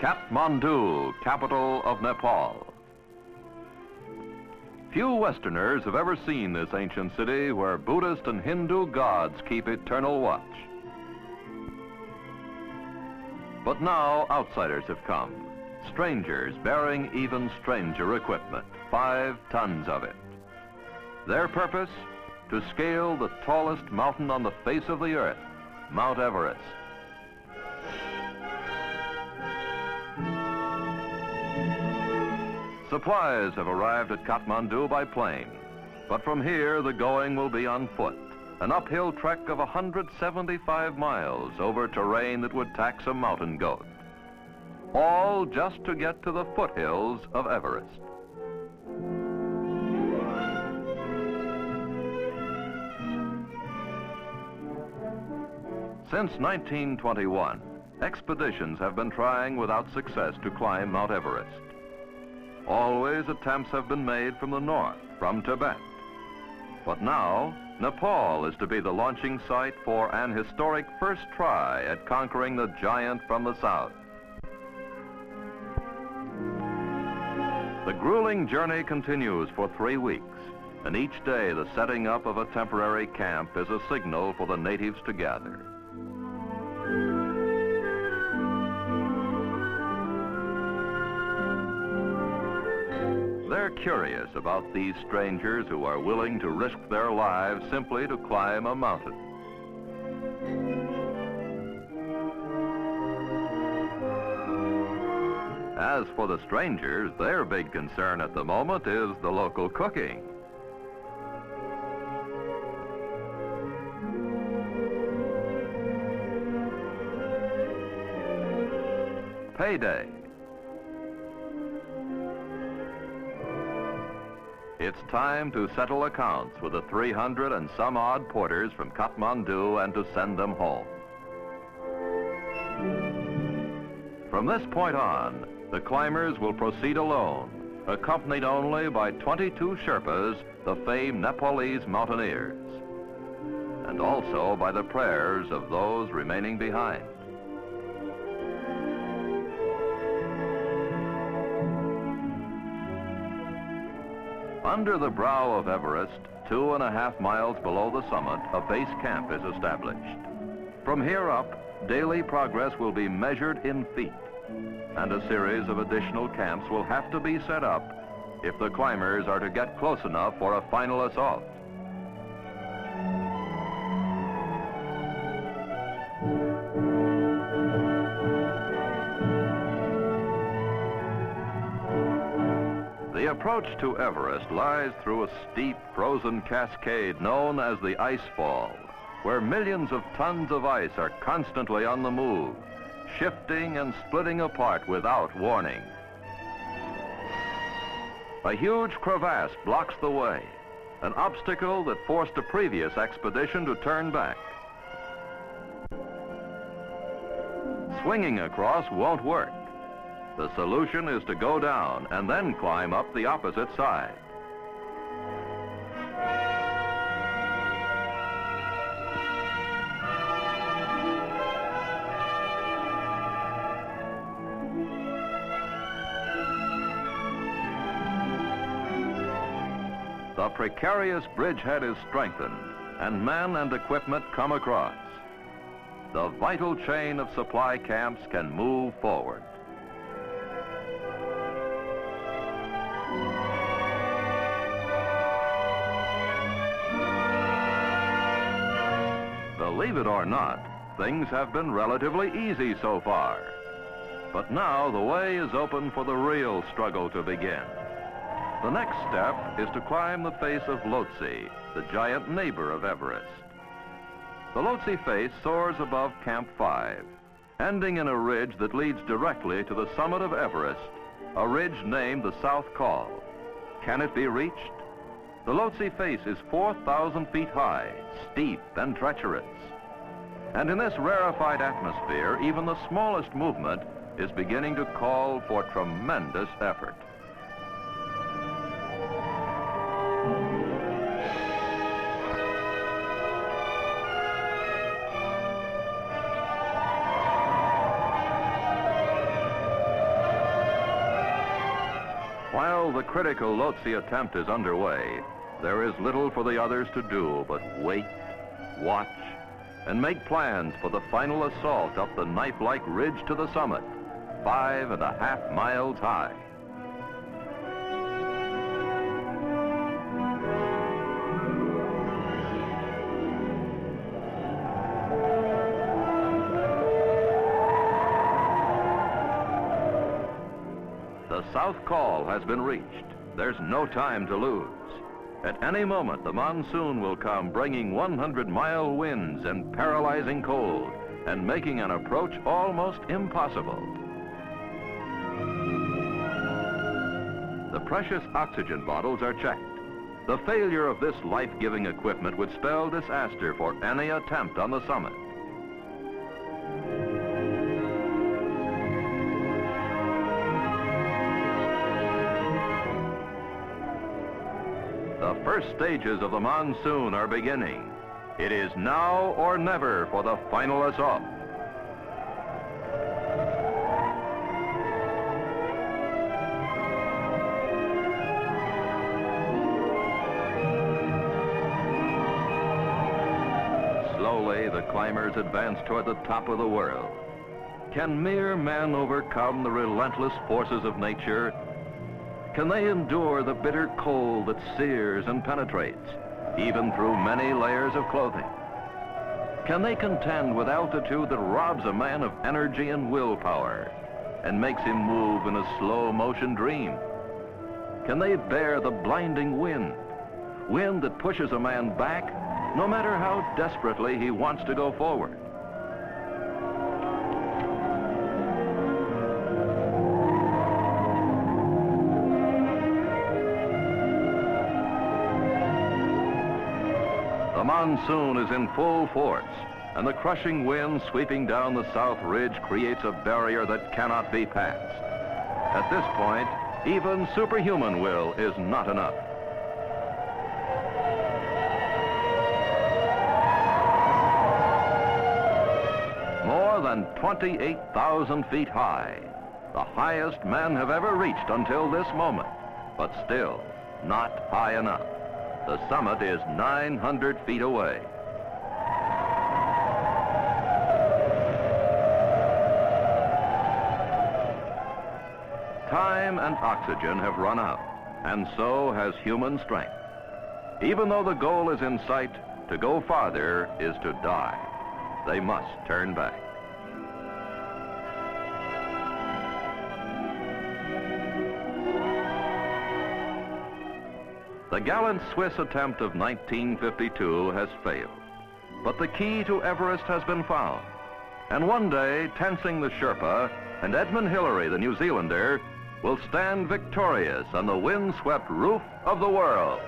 Kathmandu, capital of Nepal. Few Westerners have ever seen this ancient city where Buddhist and Hindu gods keep eternal watch. But now outsiders have come, strangers bearing even stranger equipment, 5 tons of it. Their purpose? To scale the tallest mountain on the face of the earth, Mount Everest. Supplies have arrived at Kathmandu by plane, but from here the going will be on foot, an uphill trek of 175 miles over terrain that would tax a mountain goat. All just to get to the foothills of Everest. Since 1921, expeditions have been trying without success to climb Mount Everest. Always attempts have been made from the north, from Tibet. But now, Nepal is to be the launching site for an historic first try at conquering the giant from the south. The grueling journey continues for 3 weeks, and each day the setting up of a temporary camp is a signal for the natives to gather. They're curious about these strangers who are willing to risk their lives simply to climb a mountain. As for the strangers, their big concern at the moment is the local cooking. Payday. It's time to settle accounts with the 300 and some odd porters from Kathmandu and to send them home. From this point on, the climbers will proceed alone, accompanied only by 22 Sherpas, the famed Nepalese mountaineers, and also by the prayers of those remaining behind. Under the brow of Everest, 2.5 miles below the summit, a base camp is established. From here up, daily progress will be measured in feet, and a series of additional camps will have to be set up if the climbers are to get close enough for a final assault. The approach to Everest lies through a steep, frozen cascade known as the Ice Fall, where millions of tons of ice are constantly on the move, shifting and splitting apart without warning. A huge crevasse blocks the way, an obstacle that forced a previous expedition to turn back. Swinging across won't work. The solution is to go down and then climb up the opposite side. The precarious bridgehead is strengthened, and men and equipment come across. The vital chain of supply camps can move forward. Believe it or not, things have been relatively easy so far. But now the way is open for the real struggle to begin. The next step is to climb the face of Lhotse, the giant neighbor of Everest. The Lhotse face soars above Camp 5, ending in a ridge that leads directly to the summit of Everest, a ridge named the South Col. Can it be reached? The Lhotse face is 4,000 feet high, steep and treacherous. And in this rarefied atmosphere, even the smallest movement is beginning to call for tremendous effort. While the critical Lhotse attempt is underway, there is little for the others to do but wait, watch, and make plans for the final assault up the knife-like ridge to the summit, 5.5 miles high. The South Call has been reached. There's no time to lose. At any moment, the monsoon will come, bringing 100-mile winds and paralyzing cold, and making an approach almost impossible. The precious oxygen bottles are checked. The failure of this life-giving equipment would spell disaster for any attempt on the summit. The first stages of the monsoon are beginning. It is now or never for the final assault. Slowly, the climbers advance toward the top of the world. Can mere men overcome the relentless forces of nature? Can they endure the bitter cold that sears and penetrates, even through many layers of clothing? Can they contend with altitude that robs a man of energy and willpower and makes him move in a slow-motion dream? Can they bear the blinding wind that pushes a man back no matter how desperately he wants to go forward? The monsoon is in full force, and the crushing wind sweeping down the south ridge creates a barrier that cannot be passed. At this point, even superhuman will is not enough. More than 28,000 feet high, the highest men have ever reached until this moment, but still not high enough. The summit is 900 feet away. Time and oxygen have run out, and so has human strength. Even though the goal is in sight, to go farther is to die. They must turn back. The gallant Swiss attempt of 1952 has failed, but the key to Everest has been found. And one day, Tenzing the Sherpa and Edmund Hillary, the New Zealander, will stand victorious on the wind-swept roof of the world.